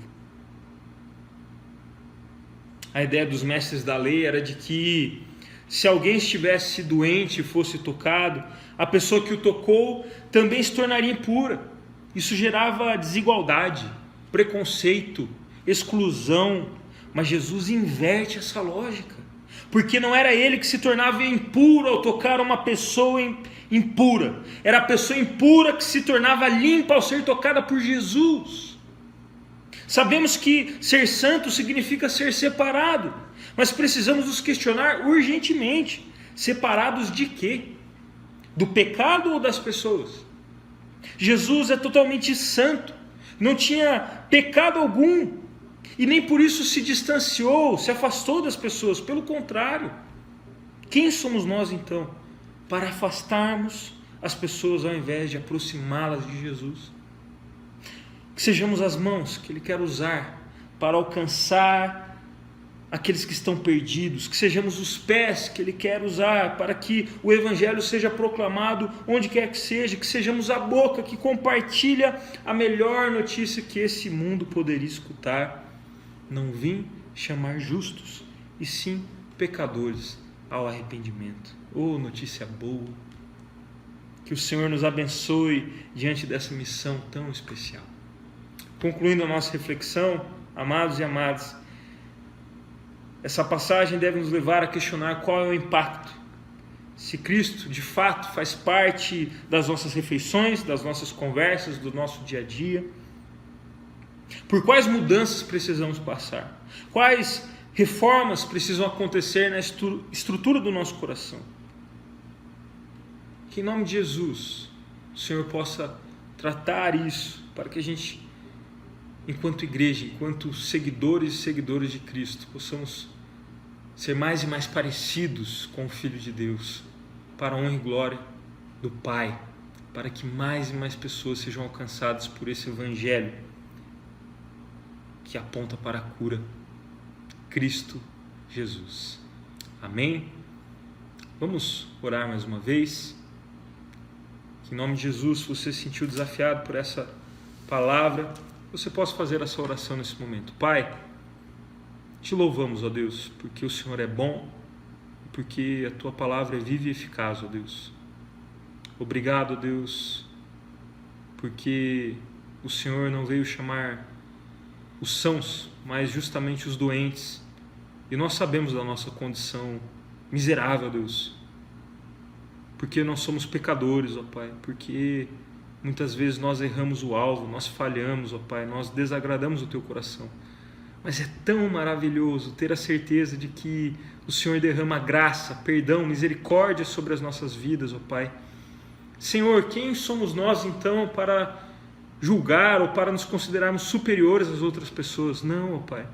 A ideia dos mestres da lei era de que se alguém estivesse doente e fosse tocado, a pessoa que o tocou também se tornaria impura. Isso gerava desigualdade, preconceito, exclusão, mas Jesus inverte essa lógica, porque não era ele que se tornava impuro ao tocar uma pessoa impura, era a pessoa impura que se tornava limpa ao ser tocada por Jesus. Sabemos que ser santo significa ser separado, mas precisamos nos questionar urgentemente: separados de quê? Do pecado ou das pessoas? Jesus é totalmente santo, não tinha pecado algum, e nem por isso se distanciou, se afastou das pessoas. Pelo contrário, quem somos nós então para afastarmos as pessoas ao invés de aproximá-las de Jesus? Que sejamos as mãos que Ele quer usar para alcançar aqueles que estão perdidos, que sejamos os pés que Ele quer usar para que o Evangelho seja proclamado onde quer que seja, que sejamos a boca que compartilha a melhor notícia que esse mundo poderia escutar. Não vim chamar justos, e sim pecadores ao arrependimento. Oh, notícia boa! Que o Senhor nos abençoe diante dessa missão tão especial. Concluindo a nossa reflexão, amados e amadas, essa passagem deve nos levar a questionar qual é o impacto. Se Cristo, de fato, faz parte das nossas refeições, das nossas conversas, do nosso dia a dia. Por quais mudanças precisamos passar? Quais reformas precisam acontecer na estrutura do nosso coração? Que em nome de Jesus, o Senhor possa tratar isso, para que a gente, enquanto igreja, enquanto seguidores e seguidoras de Cristo, possamos ser mais e mais parecidos com o Filho de Deus, para a honra e glória do Pai, para que mais e mais pessoas sejam alcançadas por esse Evangelho que aponta para a cura, Cristo Jesus. Amém? Vamos orar mais uma vez. Que em nome de Jesus, se você se sentiu desafiado por essa palavra, você possa fazer essa oração nesse momento. Pai, te louvamos, ó Deus, porque o Senhor é bom, porque a Tua palavra é viva e eficaz, ó Deus. Obrigado, ó Deus, porque o Senhor não veio chamar os sãos, mas justamente os doentes. E nós sabemos da nossa condição miserável, Deus, porque nós somos pecadores, ó Pai, porque muitas vezes nós erramos o alvo, nós falhamos, ó Pai, nós desagradamos o Teu coração. Mas é tão maravilhoso ter a certeza de que o Senhor derrama graça, perdão, misericórdia sobre as nossas vidas, ó Pai. Senhor, quem somos nós então para julgar ou para nos considerarmos superiores às outras pessoas? Não, ó Pai.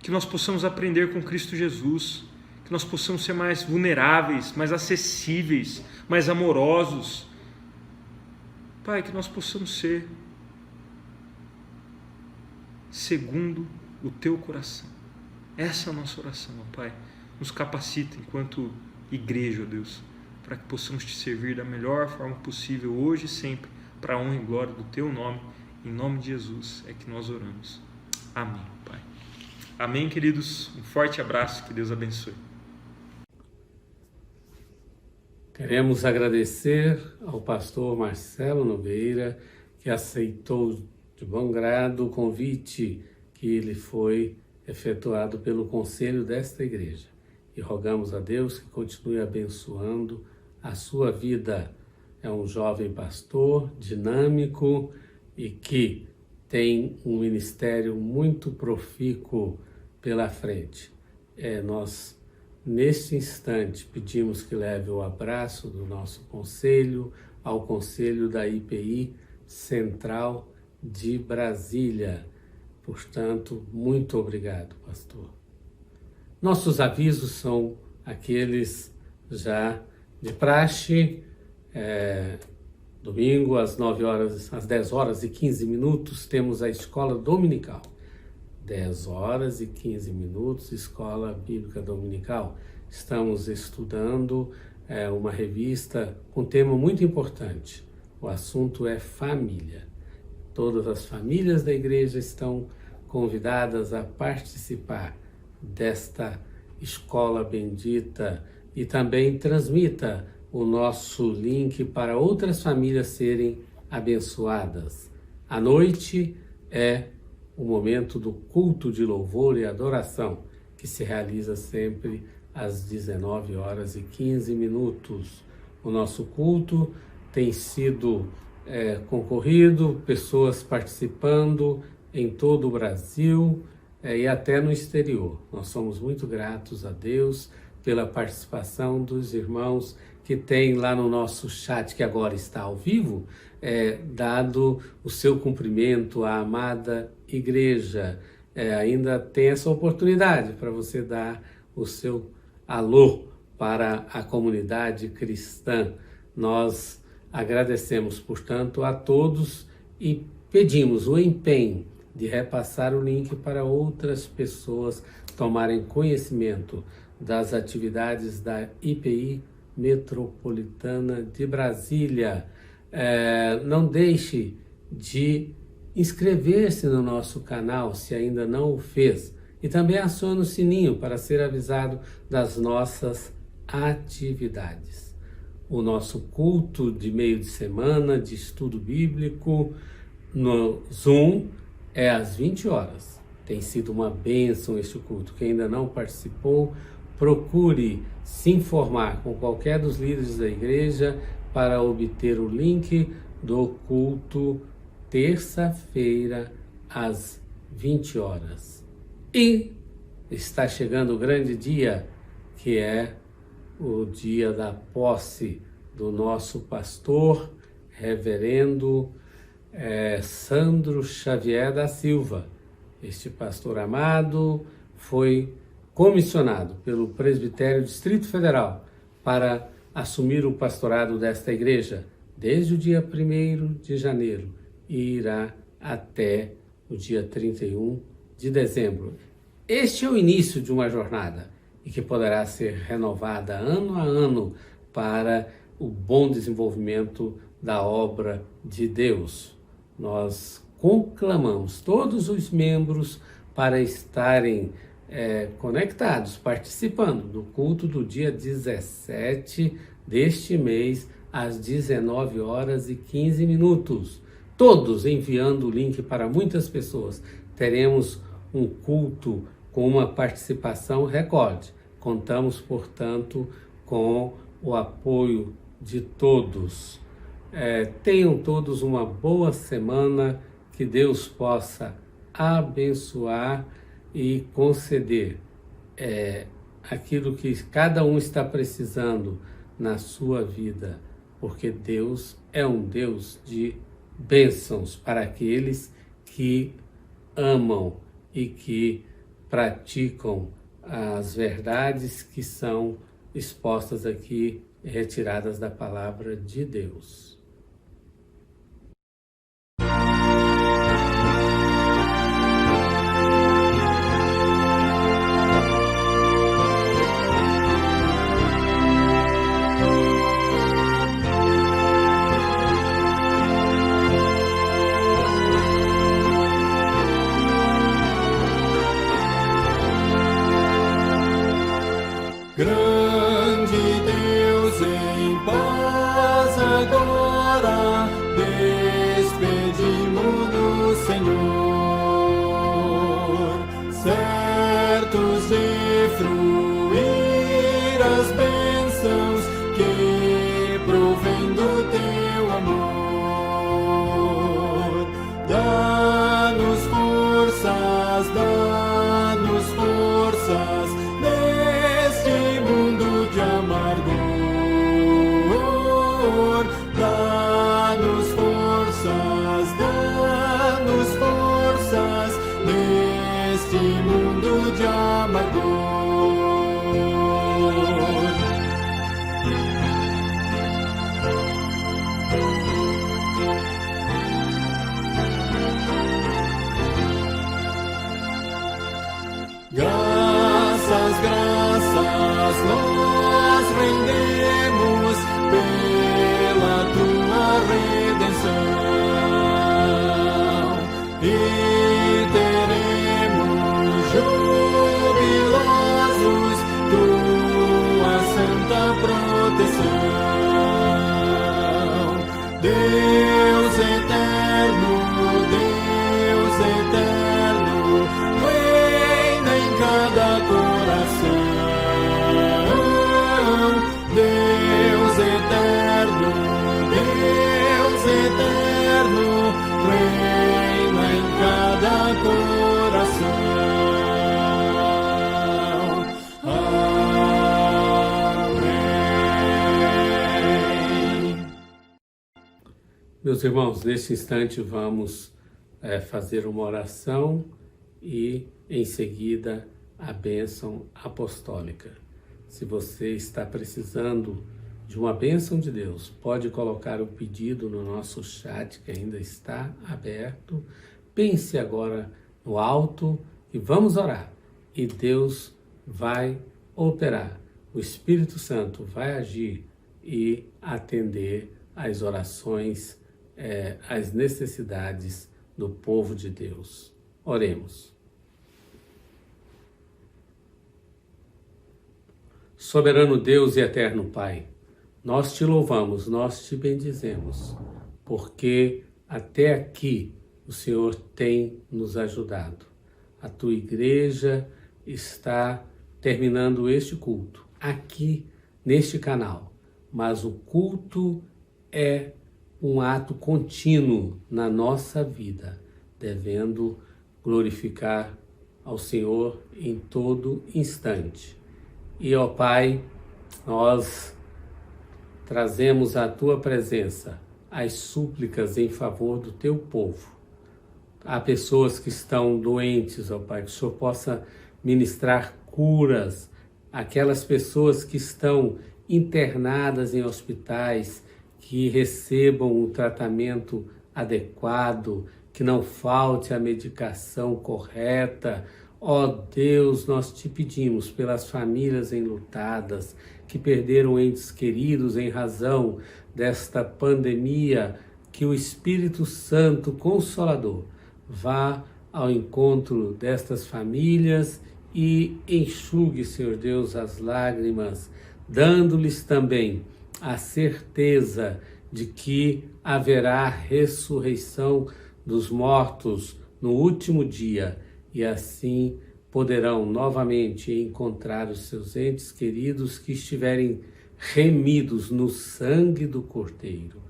Que nós possamos aprender com Cristo Jesus, que nós possamos ser mais vulneráveis, mais acessíveis, mais amorosos. Pai, que nós possamos ser segundo o Teu coração. Essa é a nossa oração, ó Pai. Nos capacita enquanto igreja, ó Deus, para que possamos Te servir da melhor forma possível, hoje e sempre, para a honra e glória do Teu nome. Em nome de Jesus é que nós oramos. Amém, Pai. Amém, queridos. Um forte abraço. Que Deus abençoe. Queremos agradecer ao pastor Marcelo Nogueira, que aceitou de bom grado o convite que lhe foi efetuado pelo conselho desta igreja. E rogamos a Deus que continue abençoando a sua vida. É um jovem pastor dinâmico e que tem um ministério muito profícuo pela frente. Nós, neste instante, pedimos que leve o abraço do nosso conselho ao conselho da IPI Central de Brasília. Portanto, muito obrigado, pastor. Nossos avisos são aqueles já de praxe. Domingo, às 10 horas e 15 minutos, temos a escola dominical. 10 horas e 15 minutos, Escola Bíblica Dominical. Estamos estudando uma revista com um tema muito importante. O assunto é família. Todas as famílias da igreja estão convidadas a participar desta escola bendita e também transmita o nosso link para outras famílias serem abençoadas. À noite é o momento do culto de louvor e adoração, que se realiza sempre às 19 horas e 15 minutos. O nosso culto tem sido concorrido, pessoas participando em todo o Brasil e até no exterior. Nós somos muito gratos a Deus pela participação dos irmãos que tem lá no nosso chat, que agora está ao vivo, dado o seu cumprimento à amada igreja. Ainda tem essa oportunidade para você dar o seu alô para a comunidade cristã. Nós agradecemos, portanto, a todos e pedimos o empenho de repassar o link para outras pessoas tomarem conhecimento das atividades da IPI Metropolitana de Brasília. Não deixe de inscrever-se no nosso canal, se ainda não o fez, e também acione o sininho para ser avisado das nossas atividades. O nosso culto de meio de semana, de estudo bíblico, no Zoom, é às 20 horas. Tem sido uma bênção este culto. Quem ainda não participou, procure se informar com qualquer dos líderes da igreja para obter o link do culto terça-feira às 20 horas. E está chegando o grande dia, que é o dia da posse do nosso pastor, reverendo Sandro Xavier da Silva. Este pastor amado foi comissionado pelo Presbitério Distrito Federal para assumir o pastorado desta igreja desde o dia 1º de janeiro e irá até o dia 31 de dezembro. Este é o início de uma jornada e que poderá ser renovada ano a ano para o bom desenvolvimento da obra de Deus. Nós conclamamos todos os membros para estarem conectados, participando do culto do dia 17 deste mês, às 19 horas e 15 minutos. Todos enviando o link para muitas pessoas. Teremos um culto com uma participação recorde. Contamos, portanto, com o apoio de todos. Tenham todos uma boa semana, que Deus possa abençoar e conceder aquilo que cada um está precisando na sua vida, porque Deus é um Deus de bênçãos para aqueles que amam e que praticam as verdades que são expostas aqui, retiradas da palavra de Deus. Grande Deus, em paz agora despedimos do Senhor, certos de fruir as bênçãos que provém do teu amor. Dá-nos forças, dá-nos forças neste mundo de amargor. Dá-nos forças neste mundo de amargor. Graças nós rendemos pela tua redenção e teremos jubilosos tua santa proteção. Deus eterno, reina em cada coração. Deus eterno, reina em cada coração. Amém. Meus irmãos, neste instante vamos fazer uma oração e, em seguida, a bênção apostólica. Se você está precisando de uma bênção de Deus, pode colocar o pedido no nosso chat, que ainda está aberto. Pense agora no alto e vamos orar. E Deus vai operar. O Espírito Santo vai agir e atender às orações, às necessidades do povo de Deus. Oremos. Soberano Deus e eterno Pai, nós te louvamos, nós te bendizemos, porque até aqui o Senhor tem nos ajudado. A tua igreja está terminando este culto aqui neste canal, mas o culto é um ato contínuo na nossa vida, devendo glorificar ao Senhor em todo instante. E, ó Pai, nós trazemos à Tua presença as súplicas em favor do Teu povo. Há pessoas que estão doentes, ó Pai, que o Senhor possa ministrar curas, aquelas pessoas que estão internadas em hospitais, que recebam um tratamento adequado, que não falte a medicação correta. Ó Deus, nós te pedimos pelas famílias enlutadas, que perderam entes queridos em razão desta pandemia, que o Espírito Santo Consolador vá ao encontro destas famílias e enxugue, Senhor Deus, as lágrimas, dando-lhes também a certeza de que haverá ressurreição dos mortos no último dia, e assim poderão novamente encontrar os seus entes queridos que estiverem remidos no sangue do Cordeiro.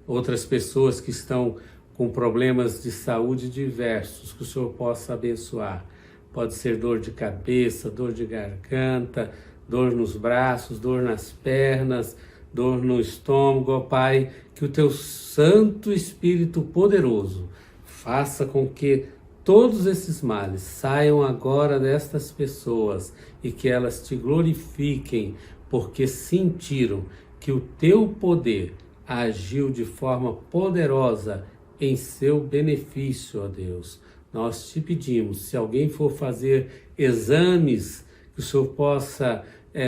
Outras pessoas que estão com problemas de saúde diversos, que o Senhor possa abençoar. pode ser dor de cabeça, dor de garganta, dor nos braços, dor nas pernas, dor no estômago, ó Pai, que o Teu Santo Espírito poderoso faça com que todos esses males saiam agora destas pessoas e que elas Te glorifiquem, porque sentiram que o Teu poder agiu de forma poderosa em seu benefício, ó Deus. Nós Te pedimos, se alguém for fazer exames, que o Senhor possa,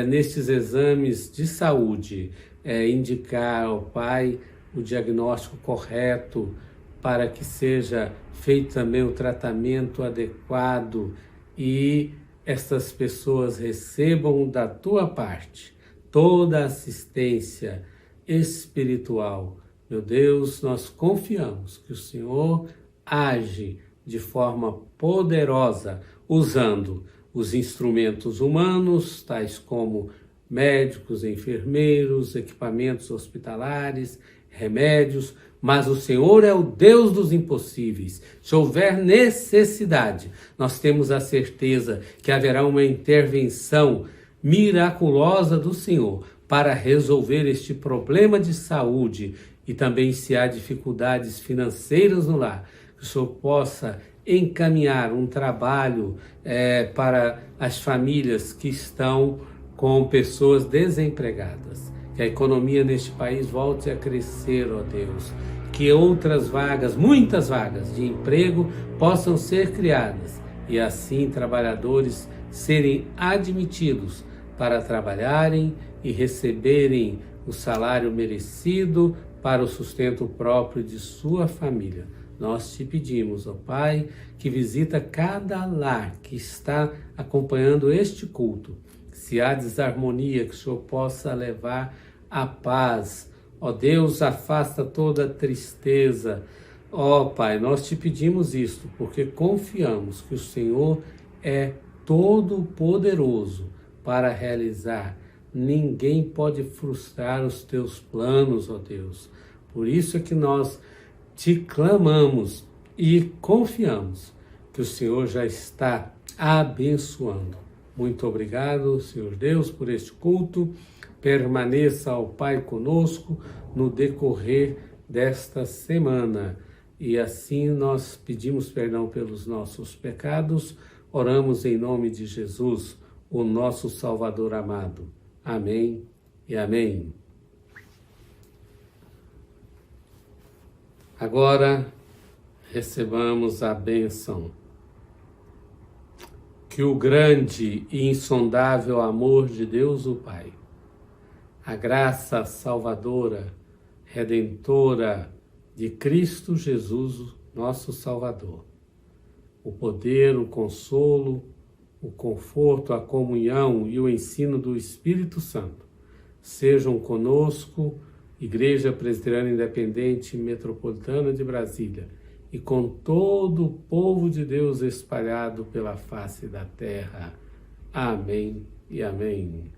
nestes exames de saúde, indicar ao Pai o diagnóstico correto, para que seja feito também o tratamento adequado e estas pessoas recebam da Tua parte toda a assistência espiritual. Meu Deus, nós confiamos que o Senhor age de forma poderosa, usando os instrumentos humanos, tais como médicos, enfermeiros, equipamentos hospitalares, remédios, mas o Senhor é o Deus dos impossíveis. Se houver necessidade, nós temos a certeza que haverá uma intervenção miraculosa do Senhor para resolver este problema de saúde, e também se há dificuldades financeiras no lar, que o Senhor possa encaminhar um trabalho para as famílias que estão com pessoas desempregadas. Que a economia neste país volte a crescer, ó Deus. Que outras vagas, muitas vagas de emprego possam ser criadas e assim trabalhadores serem admitidos para trabalharem e receberem o salário merecido para o sustento próprio de sua família. Nós Te pedimos, ó Pai, que visita cada lar que está acompanhando este culto. Se há desarmonia, que o Senhor possa levar a paz. Ó Deus, afasta toda tristeza. Ó Pai, nós Te pedimos isto, porque confiamos que o Senhor é todo-poderoso para realizar. Ninguém pode frustrar os Teus planos, ó Deus. Por isso é que nós Te clamamos e confiamos que o Senhor já está abençoando. Muito obrigado, Senhor Deus, por este culto. Permaneça, ó Pai, conosco no decorrer desta semana. E assim nós pedimos perdão pelos nossos pecados. Oramos em nome de Jesus, o nosso Salvador amado. Amém e amém. Agora, recebamos a bênção. Que o grande e insondável amor de Deus o Pai, a graça salvadora, redentora de Cristo Jesus, nosso Salvador, o poder, o consolo, o conforto, a comunhão e o ensino do Espírito Santo sejam conosco, Igreja Presbiteriana Independente Metropolitana de Brasília, e com todo o povo de Deus espalhado pela face da terra. Amém e amém.